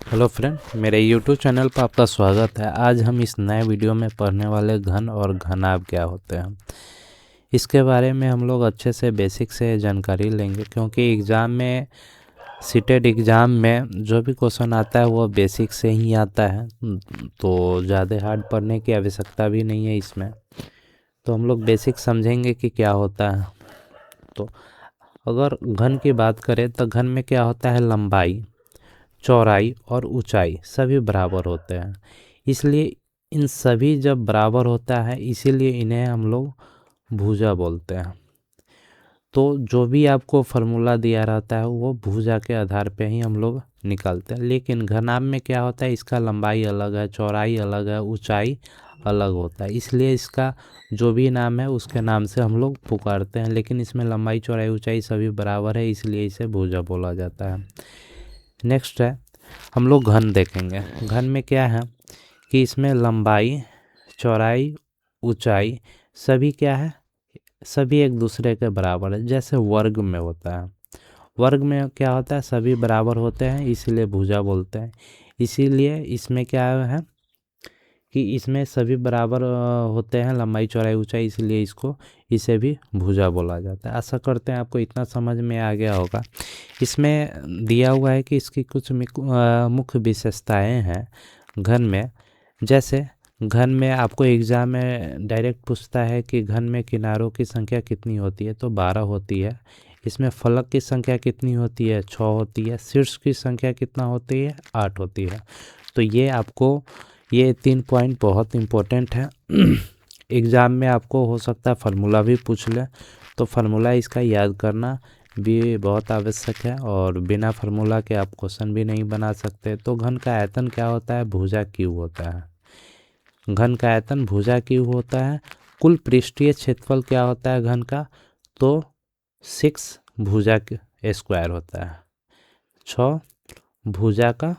Hello friend, मेरे YouTube channel पर आपका स्वागत है। आज हम इस नए वीडियो में पढ़ने वाले घन और घनाभ क्या होते हैं इसके बारे में हम लोग अच्छे से बेसिक से जानकारी लेंगे, क्योंकि एग्ज़ाम में सीटेट एग्ज़ाम में जो भी क्वेश्चन आता है वो बेसिक से ही आता है, तो ज़्यादा हार्ड पढ़ने की आवश्यकता भी नहीं है इसमें। तो हम लोग बेसिक समझेंगे कि क्या होता है। तो अगर घन की बात करें तो घन में क्या होता है, लंबाई, चौड़ाई और ऊंचाई सभी बराबर होते हैं। इसलिए इन सभी जब बराबर होता है, इसीलिए इन्हें हम लोग भुजा बोलते हैं। तो जो भी आपको फार्मूला दिया रहता है वो भुजा के आधार पे ही हम लोग निकालते हैं। लेकिन घनाभ में क्या होता है, इसका लंबाई अलग है, चौड़ाई अलग है, ऊंचाई अलग होता है। इसलिए इसका जो भी नाम है उसके नाम से हम लोग पुकारते हैं। लेकिन इसमें लंबाई, चौड़ाई, ऊंचाई सभी बराबर है, इसलिए इसे भुजा बोला जाता है। नेक्स्ट है, हम लोग घन देखेंगे। घन में क्या है कि इसमें लंबाई, चौड़ाई, ऊंचाई सभी क्या है, सभी एक दूसरे के बराबर है। जैसे वर्ग में होता है, वर्ग में क्या होता है, सभी बराबर होते हैं, इसीलिए भुजा बोलते हैं। इसीलिए इसमें क्या है कि इसमें सभी बराबर होते हैं, लंबाई, चौड़ाई, ऊंचाई, इसलिए इसे भी भुजा बोला जाता है। आशा करते हैं आपको इतना समझ में आ गया होगा। इसमें दिया हुआ है कि इसकी कुछ मुख्य विशेषताएं हैं घन में। जैसे घन में आपको एग्जाम में डायरेक्ट पूछता है कि घन में किनारों की संख्या कितनी होती है, तो 12 होती है। इसमें फलक की संख्या कितनी होती है, 6 होती है। शीर्ष की संख्या कितना होती है, 8 होती है। तो ये 3 पॉइंट बहुत इम्पोर्टेंट है। एग्ज़ाम में आपको हो सकता है फार्मूला भी पूछ ले, तो फार्मूला इसका याद करना भी बहुत आवश्यक है, और बिना फार्मूला के आप क्वेश्चन भी नहीं बना सकते। तो घन का आयतन क्या होता है, भुजा क्यूब होता है। घन का आयतन भुजा क्यूब होता है। कुल पृष्ठीय क्षेत्रफल क्या होता है घन का, तो 6 भुजा स्क्वायर होता है, 6 भुजा का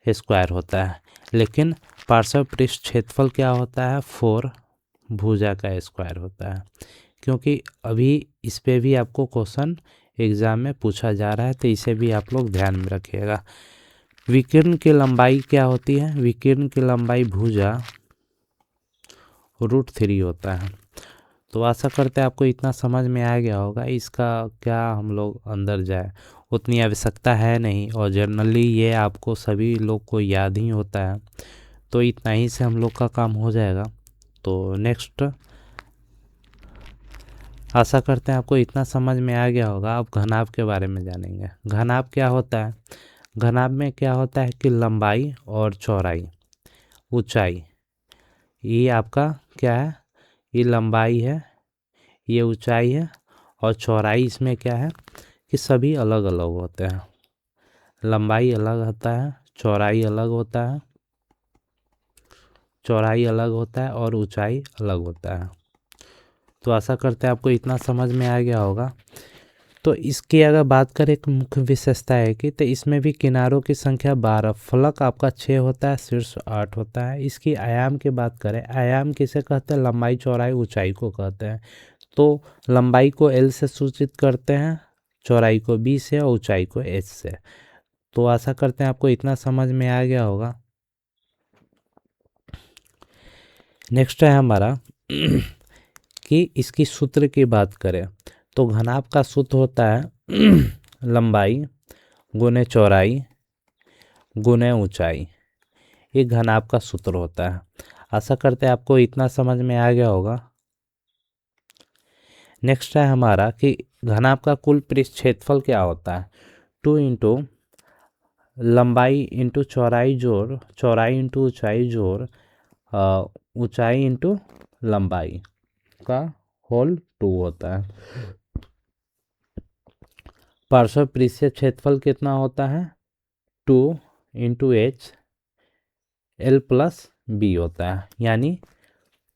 स्क्वायर होता है। लेकिन पार्श्व पृष्ठ क्षेत्रफल क्या होता है, 4 भुजा का स्क्वायर होता है। क्योंकि अभी इस पे भी आपको क्वेश्चन एग्जाम में पूछा जा रहा है, तो इसे भी आप लोग ध्यान में रखिएगा। विकिरण की लंबाई क्या होती है, विकिरण की लंबाई भुजा √3 होता है। तो आशा करते हैं आपको इतना समझ में आ गया होगा। इसका क्या हम लोग अंदर जाए उतनी आवश्यकता है नहीं, और जनरली ये आपको सभी लोग को याद ही होता है, तो इतना ही से हम लोग का काम हो जाएगा। तो नेक्स्ट, आशा करते हैं आपको इतना समझ में आ गया होगा। अब घनाभ के बारे में जानेंगे। घनाभ क्या होता है, घनाभ में क्या होता है कि लंबाई और चौड़ाई, ऊंचाई, ये आपका क्या है, ये लंबाई है, ये ऊंचाई है, और चौड़ाई इसमें क्या है कि सभी अलग अलग होते हैं। लंबाई अलग होता है, चौड़ाई अलग होता है, चौड़ाई अलग होता है, और ऊंचाई अलग होता है। तो आशा करते हैं आपको इतना समझ में आ गया होगा। तो इसकी अगर बात करें, एक मुख्य विशेषता है कि तो इसमें भी किनारों की संख्या 12, फलक आपका 6 होता है, शीर्ष 8 होता है। इसकी आयाम की बात करें, आयाम किसे कहते हैं, लंबाई, चौड़ाई, ऊंचाई को कहते हैं। तो लंबाई को L से सूचित करते हैं, चौड़ाई को B से, और ऊंचाई को H से। तो आशा करते हैं आपको इतना समझ में आ गया होगा। नेक्स्ट है हमारा कि इसकी सूत्र की बात करें, तो घनाभ का सूत्र होता है लंबाई गुने चौड़ाई गुने ऊंचाई। ये घनाभ का सूत्र होता है। आशा करते हैं आपको इतना समझ में आ गया होगा। नेक्स्ट है हमारा कि घनाभ का कुल पृष्ठ क्षेत्रफल क्या होता है, 2 इंटू लंबाई इंटू चौड़ाई जोड़ चौड़ाई इंटू ऊंचाई जोड़ ऊंचाई इंटू लंबाई का होल 2 होता है। पार्श्व पृष्ठीय क्षेत्रफल कितना होता है, 2 इंटू H L+B होता है, यानी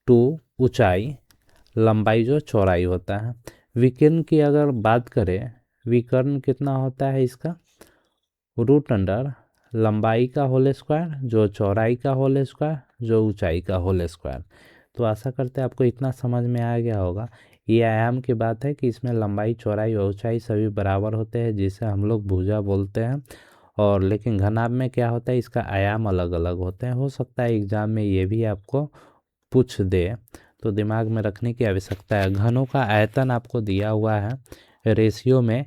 2 ऊंचाई, लंबाई जो चौड़ाई होता है। विकर्ण की अगर बात करें, विकर्ण कितना होता है इसका, √अंडर लंबाई का होल स्क्वायर जो चौड़ाई का होल स्क्वायर जो ऊंचाई का होल स्क्वायर। तो आशा करते हैं आपको इतना समझ में आ गया होगा। ये आयाम की बात है कि इसमें लंबाई, चौड़ाई और ऊंचाई सभी बराबर होते हैं, जिसे हम लोग भुजा बोलते हैं। और लेकिन घनाभ में क्या होता है, इसका आयाम अलग अलग होते हैं। हो सकता है एग्जाम में ये भी आपको पूछ दे, तो दिमाग में रखने की आवश्यकता है। घनों का आयतन आपको दिया हुआ है रेशियो में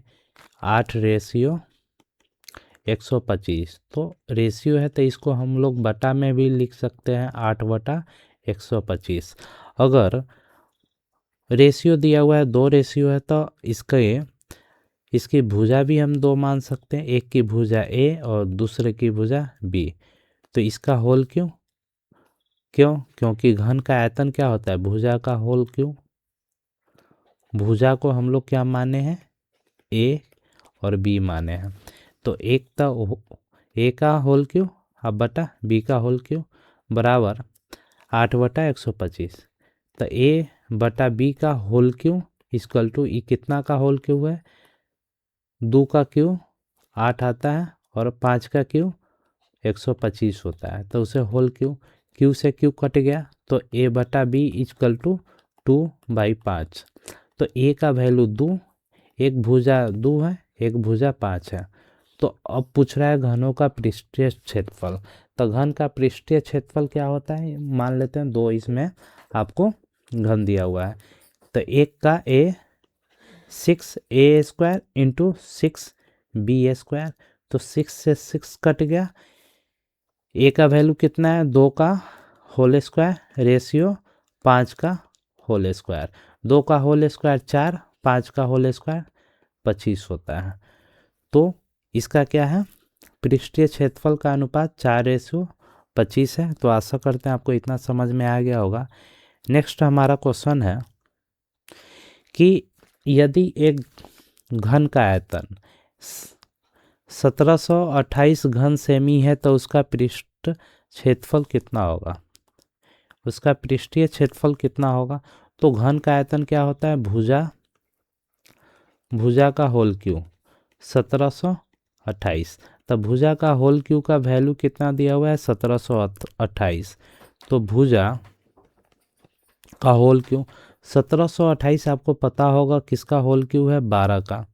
8:125। तो रेशियो है तो इसको हम लोग बटा में भी लिख सकते हैं, 8/125। अगर रेशियो दिया हुआ है 2 रेशियो है तो इसकी भुजा भी हम 2 मान सकते हैं, एक की भुजा ए और दूसरे की भुजा बी। तो इसका होल क्यों? क्योंकि घन का आयतन क्या होता है, भुजा का होल क्यों। भुजा को हम लोग क्या माने हैं, ए और बी माने हैं। तो एक तो ए का होल क्यों अब बटा बी का होल क्यों बराबर 8/125। तो ए बटा बी का होल क्यों इक्वल टू ई कितना का होल क्यों है, 2 का क्यों 8 आता है और 5 का क्यों 125 होता है। तो उसे होल क्यू से क्यू कट गया, तो ए बटा बी इक्वल टू 2/5। तो ए का वैल्यू 2, एक भुजा 2 है, एक भुजा 5 है। तो अब पूछ रहा है घनों का पृष्ठीय क्षेत्रफल। तो घन का पृष्ठीय क्षेत्रफल क्या होता है, मान लेते हैं 2 इसमें आपको घन दिया हुआ है। तो एक का ए 6a² इंटू 6b²। तो 6 से 6 कट गया, ए का वैल्यू कितना है 2 का होल स्क्वायर रेशियो 5 का होल स्क्वायर। 2 का होल स्क्वायर 4, 5 का होल स्क्वायर 25 होता है। तो इसका क्या है, पृष्ठीय क्षेत्रफल का अनुपात 4:25 है। तो आशा करते हैं आपको इतना समझ में आ गया होगा। नेक्स्ट हमारा क्वेश्चन है कि यदि एक घन का आयतन 1728 घन सेमी है तो उसका पृष्ठ क्षेत्रफल कितना होगा, उसका पृष्ठीय क्षेत्रफल कितना होगा। तो घन का आयतन क्या होता है, भुजा का होल क्यू 1728। तब भुजा का होल क्यू का वैल्यू कितना दिया हुआ है 1728। तो भुजा का होल क्यू 1728 आपको पता होगा किसका होल क्यू है 12 का।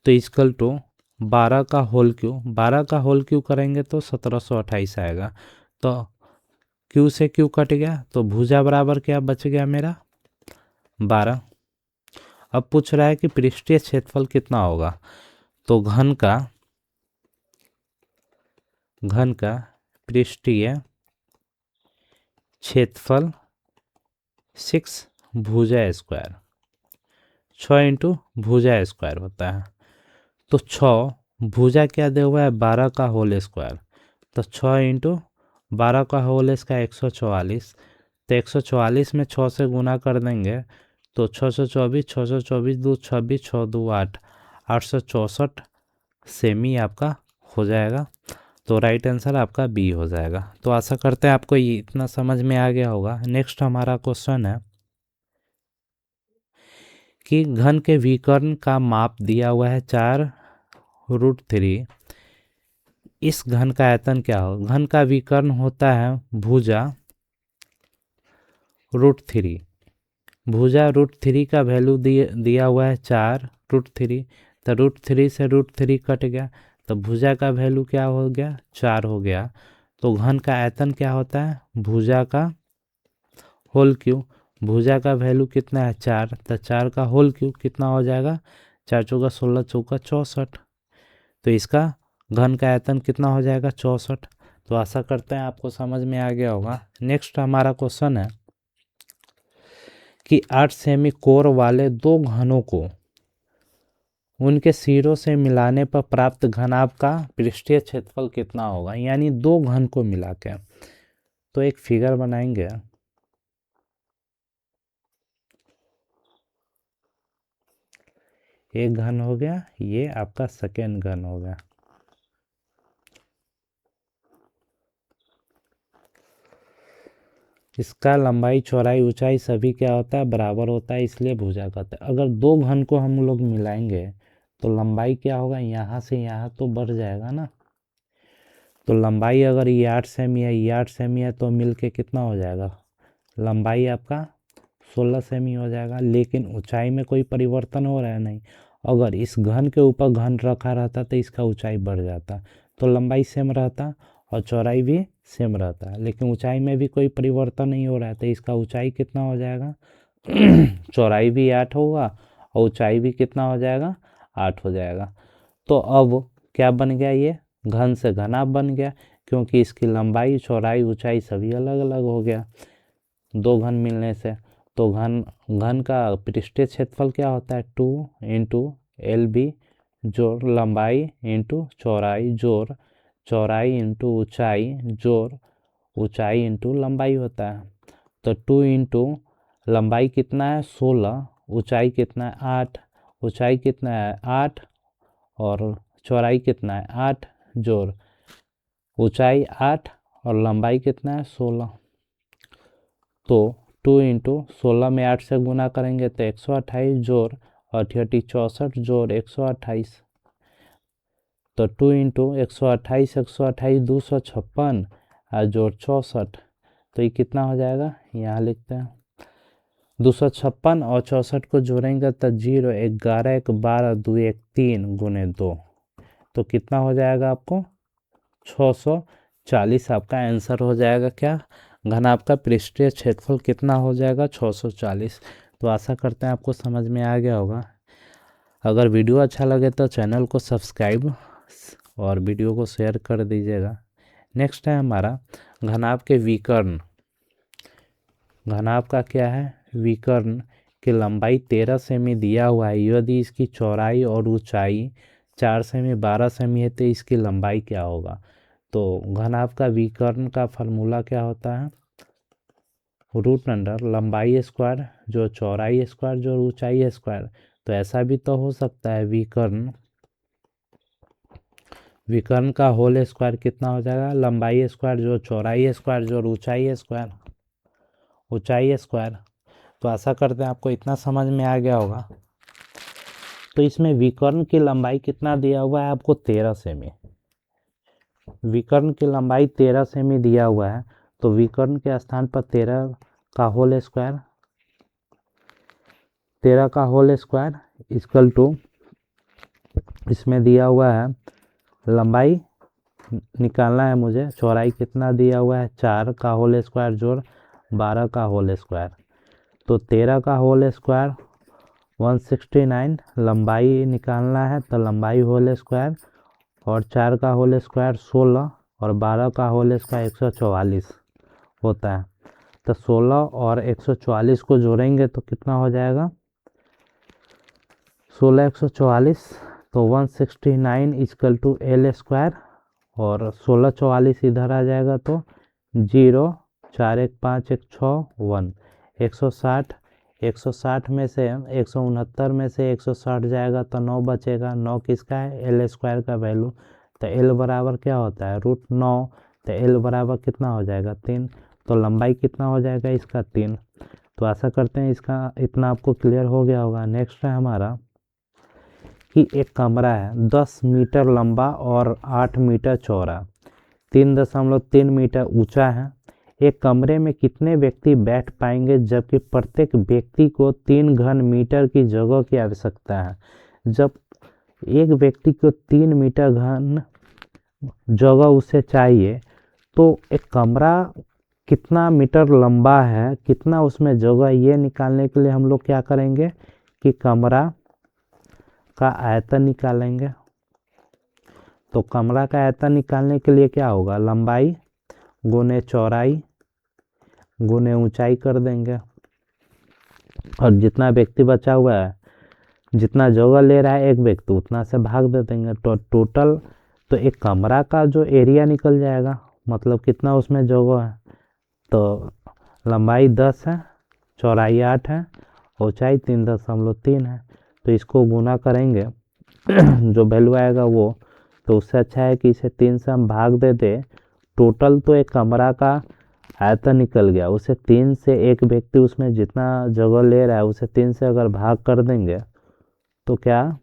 तो इक्वल टू 12 का होल क्यू, 12 का होल क्यू करेंगे तो 1728 आएगा। तो क्यू से क्यू कट गया, तो भुजा बराबर क्या बच गया मेरा 12। अब पूछ रहा है कि पृष्ठीय क्षेत्रफल कितना होगा। तो घन का पृष्ठीय क्षेत्रफल 6 भुजा स्क्वायर 6 इंटू भुजा स्क्वायर होता है। तो 6 भुजा क्या दे हुआ है 12 का होल स्क्वायर। तो 6 इंटू 12 का होल स्क्वायर 144। तो 144 में 6 से गुना कर देंगे तो 624, 624 2 26, 6 2 8, 864 सेमी आपका हो जाएगा। तो राइट आंसर आपका बी हो जाएगा। तो आशा करते हैं आपको ये इतना समझ में आ गया होगा। नेक्स्ट हमारा क्वेश्चन है कि घन के विकर्ण का माप दिया हुआ है 4√3। इस घन का आयतन क्या हो, घन का विकर्ण होता है भुजा √3। भुजा √3 का वैल्यू दिया हुआ है 4√3। तो √3 से √3 कट गया, तो भुजा का वैल्यू क्या हो गया 4 हो गया। तो घन का आयतन क्या होता है भुजा का होल क्यू, भुजा का वैल्यू कितना है 4। तो 4 का होल क्यू कितना हो जाएगा 4 चौका 16 चौका 64। तो इसका घन का आयतन कितना हो जाएगा 64। तो आशा करते हैं आपको समझ में आ गया होगा। नेक्स्ट हमारा क्वेश्चन है कि 8 सेमी कोर वाले 2 घनों को उनके सिरों से मिलाने पर प्राप्त घनाभ का पृष्ठीय क्षेत्रफल कितना होगा, यानी 2 घन को मिला के। तो एक फिगर बनाएंगे, एक घन हो गया, ये आपका सेकेंड घन हो गया। इसका लंबाई चौड़ाई ऊंचाई सभी क्या होता है बराबर होता है, इसलिए भुजा कहते हैं। अगर 2 घन को हम लोग मिलाएंगे तो लंबाई क्या होगा, यहाँ से यहाँ तो बढ़ जाएगा ना। तो लंबाई अगर ये 8 सेमी है, ये 8 सेमी है, तो मिल के कितना हो जाएगा, लंबाई आपका 16 सेमी हो जाएगा। लेकिन ऊंचाई में कोई परिवर्तन हो रहा है नहीं, अगर इस घन के ऊपर घन रखा रहता तो इसका ऊंचाई बढ़ जाता, तो लंबाई सेम रहता और चौड़ाई भी सेम रहता है, लेकिन ऊंचाई में भी कोई परिवर्तन नहीं हो रहा है, तो इसका ऊंचाई कितना हो जाएगा चौड़ाई भी 8 होगा और ऊंचाई भी कितना हो जाएगा 8 हो जाएगा। तो अब क्या बन गया, ये घन से घनाभ बन गया, क्योंकि इसकी लंबाई चौड़ाई ऊंचाई सभी अलग अलग हो गया दो घन मिलने से। तो घन घन का पृष्ठीय क्षेत्रफल क्या होता है, 2 इंटू LB जोड़ लंबाई इंटू चौड़ाई जोड़ चौड़ाई इंटू ऊंचाई जोड़ ऊंचाई इंटू लंबाई होता है। तो 2 इंटू लंबाई कितना है 16, ऊंचाई कितना है 8, ऊंचाई कितना है 8 और चौड़ाई कितना है 8 जोड़ ऊंचाई 8 और लंबाई कितना है 16। तो 2 इंटू 16 में 8 से गुना करेंगे तो 128 जोड़ 64 जोड़ 128। तो 2 इंटू 128 128 256 और जोड़ 64, तो ये कितना हो जाएगा, यहाँ लिखते हैं 256 और 64 को जोड़ेंगे तो 0 11 1 12 2 1 3 गुने 2, तो कितना हो जाएगा आपको 640 आपका आंसर हो जाएगा। क्या घनाभ का पृष्ठीय क्षेत्रफल कितना हो जाएगा 640। तो आशा करते हैं आपको समझ में आ गया होगा। अगर वीडियो अच्छा लगे तो चैनल को सब्सक्राइब और वीडियो को शेयर कर दीजिएगा। नेक्स्ट है हमारा घनाभ के विकर्ण। घनाभ का क्या है, विकर्ण की लंबाई 13 सेमी दिया हुआ है, यदि इसकी चौड़ाई और ऊंचाई 4 सेमी 12 सेमी है तो इसकी लंबाई क्या होगा। तो घनाभ का विकर्ण का फार्मूला क्या होता है, रूट अंडर लंबाई स्क्वायर जो चौड़ाई स्क्वायर जो ऊंचाई स्क्वायर। तो ऐसा भी तो हो सकता है विकर्ण का होल स्क्वायर कितना हो जाएगा, लंबाई स्क्वायर जो चौड़ाई स्क्वायर जो ऊंचाई स्क्वायर। तो आशा करते हैं आपको इतना समझ में आ गया होगा। तो इसमें विकर्ण की लंबाई कितना दिया हुआ है आपको 13 सेमी, विकर्ण की लंबाई 13 सेमी दिया हुआ है, तो विकर्ण के स्थान पर 13 का होल स्क्वायर इक्वल टू इसमें दिया हुआ है लंबाई निकालना है मुझे, चौड़ाई कितना दिया हुआ है 4 का होल स्क्वायर जोड़ 12 का होल स्क्वायर। तो 13 का होल स्क्वायर 169, लंबाई निकालना है तो लंबाई होल स्क्वायर और 4 का होल स्क्वायर 16 और 12 का होल स्क्वायर 144 होता है। तो 16 और 144 को जोड़ेंगे तो कितना हो जाएगा 16 144, तो 169 इक्वल टू L स्क्वायर और 16 44 इधर आ जाएगा तो 0 4 1 5 1 6 1 160 में से 169 में से 160 जाएगा तो 9 बचेगा, 9 किसका है L स्क्वायर का वैल्यू। तो L बराबर क्या होता है √9, तो L बराबर कितना हो जाएगा 3, तो लंबाई कितना हो जाएगा इसका 3। तो आशा करते हैं इसका इतना आपको क्लियर हो गया होगा। नेक्स्ट है हमारा कि एक कमरा है 10 मीटर लंबा और 8 मीटर चौड़ा, 3.3 मीटर ऊंचा है। एक कमरे में कितने व्यक्ति बैठ पाएंगे जबकि प्रत्येक व्यक्ति को 3 घन मीटर की जगह की आवश्यकता है। जब एक व्यक्ति को 3 मीटर घन जगह उसे चाहिए, तो एक कमरा कितना मीटर लंबा है कितना उसमें जगह, ये निकालने के लिए हम लोग क्या करेंगे कि कमरा का आयतन निकालेंगे। तो कमरा का आयतन निकालने के लिए क्या होगा, लंबाई गुने चौड़ाई गुने ऊंचाई कर देंगे और जितना व्यक्ति बचा हुआ है जितना जगह ले रहा है एक व्यक्ति उतना से भाग दे देंगे, तो टोटल तो एक कमरा का जो एरिया निकल जाएगा, मतलब कितना उसमें जगह है। तो लंबाई 10 है, चौड़ाई 8 है, ऊंचाई 3.3 है। तो इसको गुना करेंगे जो वैल्यू आएगा वो, तो उससे अच्छा है कि इसे 3 से हम भाग दे दे। टोटल तो एक कमरा का आयतन निकल गया, उसे 3 से एक व्यक्ति उसमें जितना जगह ले रहा है उसे 3 से अगर भाग कर देंगे तो क्या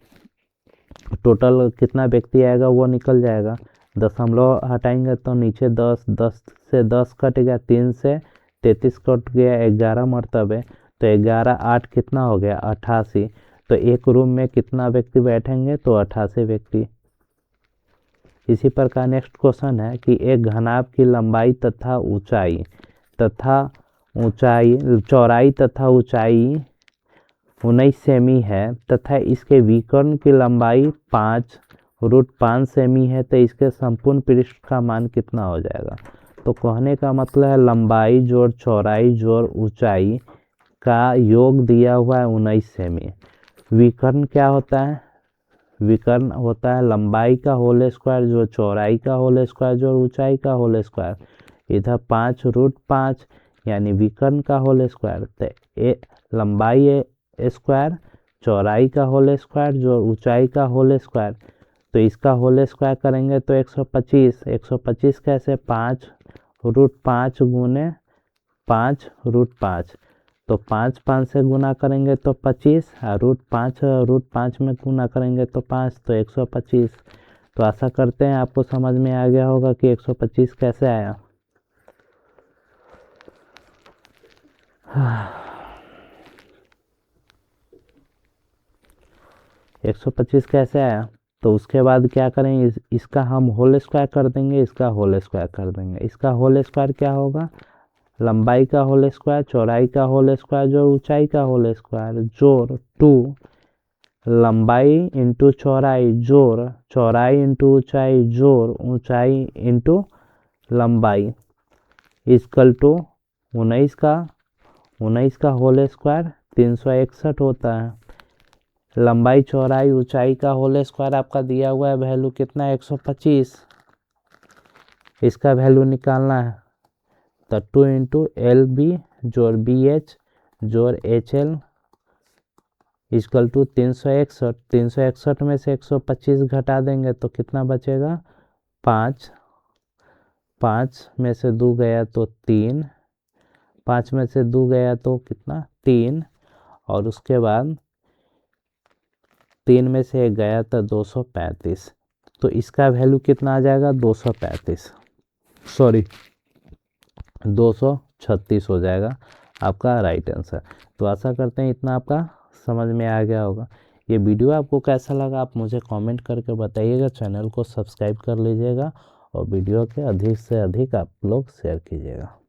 टोटल कितना व्यक्ति आएगा वो निकल जाएगा। दशमलव हटाएंगे तो नीचे 10, 10 से 10 कट गया, 3 से 33 कट गया, 11 मरतबे, तो 11 8 कितना हो गया 88। तो एक रूम में कितना व्यक्ति बैठेंगे, तो 88 व्यक्ति। इसी प्रकार नेक्स्ट क्वेश्चन है कि एक घनाभ की लंबाई तथा चौड़ाई तथा ऊंचाई 19 सेमी है तथा इसके विकर्ण की लंबाई 5√5 सेमी है, तो इसके संपूर्ण पृष्ठ का मान कितना हो जाएगा। तो कहने का मतलब है लंबाई जोड़ चौड़ाई जोड़ ऊंचाई का योग दिया हुआ है 19 सेमी। विकर्ण क्या होता है, विकर्ण होता है लंबाई का होल स्क्वायर जो चौड़ाई का होल स्क्वायर जो ऊंचाई का होल स्क्वायर। इधर 5√5 यानी विकर्ण का होल स्क्वायर, तो लंबाई स्क्वायर चौड़ाई का होल स्क्वायर जो ऊंचाई का होल स्क्वायर, तो इसका होल स्क्वायर करेंगे तो 125 कैसे 5√5 गुने 5√5, तो 5 से गुना करेंगे तो 25 और √5 में गुना करेंगे तो 5, तो 125। तो आशा करते हैं आपको समझ में आ गया होगा कि 125 कैसे आया। 125 कैसे आया, तो उसके बाद क्या करेंगे, इसका हम होल स्क्वायर कर देंगे, इसका होल स्क्वायर कर देंगे। इसका होल स्क्वायर क्या होगा, लंबाई का होल स्क्वायर चौड़ाई का होल स्क्वायर जोड़ ऊंचाई का होल स्क्वायर जोड़ 2 लंबाई इंटू चौड़ाई जोड़ चौड़ाई इंटू ऊंचाई जोड़ ऊंचाई इंटू लंबाई इक्वल टू 19 का होल स्क्वायर 361 होता है। लंबाई चौड़ाई ऊंचाई का होल स्क्वायर आपका दिया हुआ है वैल्यू कितना है 125, इसका वैल्यू निकालना है। तो 2 इंटू LB जोड़ BH जोड़ HL इक्वल टू 361 में से 125 घटा देंगे तो कितना बचेगा 5 में से 2 गया तो 3, 5 में से 2 गया तो कितना 3, और उसके बाद 3 में से 1 गया तो 235, तो इसका वैल्यू कितना आ जाएगा 236 हो जाएगा आपका राइट आंसर। तो आशा करते हैं इतना आपका समझ में आ गया होगा। ये वीडियो आपको कैसा लगा आप मुझे कमेंट करके बताइएगा, चैनल को सब्सक्राइब कर लीजिएगा और वीडियो के अधिक से अधिक आप लोग शेयर कीजिएगा।